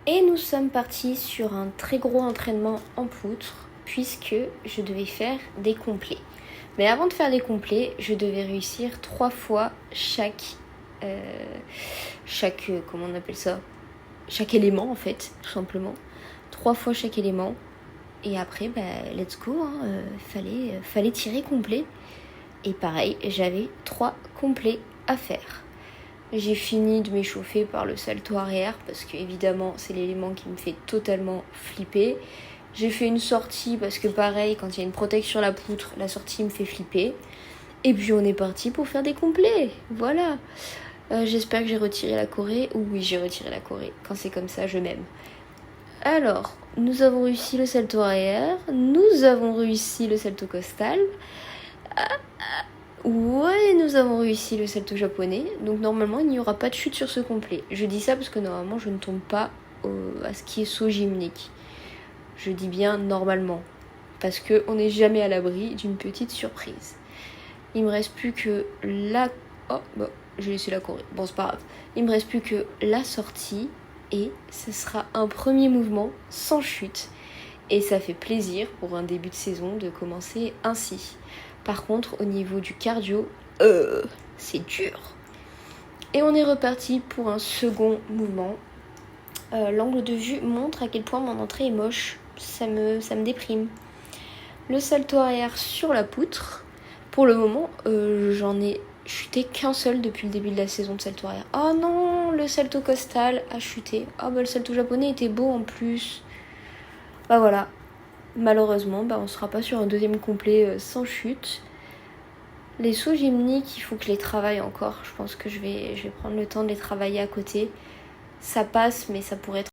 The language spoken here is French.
Et nous sommes partis sur un très gros entraînement en poutre puisque je devais faire des complets. Mais avant de faire des complets, je devais réussir 3 fois chaque comment on appelle ça, chaque élément en fait, tout simplement. 3 fois chaque élément. Et après, let's go, hein, fallait tirer complet. Et pareil, j'avais 3 complets à faire. J'ai fini de m'échauffer par le salto arrière parce que évidemment c'est l'élément qui me fait totalement flipper. J'ai fait une sortie parce que pareil, quand il y a une protection sur la poutre, la sortie me fait flipper. Et puis on est parti pour faire des complets, voilà. J'espère que j'ai retiré la Corée. Oui, j'ai retiré la Corée. Quand c'est comme ça, je m'aime. Alors, nous avons réussi le salto arrière. Nous avons réussi le salto costal. Ouais, nous avons réussi le salto japonais. Donc normalement, il n'y aura pas de chute sur ce complet. Je dis ça parce que normalement, je ne tombe pas à ce qui est saut gymnique. Je dis bien normalement. Parce qu'on n'est jamais à l'abri d'une petite surprise. Il me reste plus que la... Oh, bon, j'ai laissé la Corée. Bon, c'est pas grave. Il me reste plus que la sortie. Et ce sera un premier mouvement sans chute. Et ça fait plaisir pour un début de saison de commencer ainsi. Par contre, au niveau du cardio, c'est dur. Et on est reparti pour un second mouvement. L'angle de vue montre à quel point mon entrée est moche. Ça me déprime. Le salto arrière sur la poutre. Pour le moment, j'en ai chuté qu'un seul depuis le début de la saison de salto arrière. Oh non, le salto costal a chuté. Oh le salto japonais était beau en plus. Bah voilà. Malheureusement, on sera pas sur un deuxième complet sans chute. Les sauts gymniques, il faut que je les travaille encore. Je pense que je vais prendre le temps de les travailler à côté. Ça passe, mais ça pourrait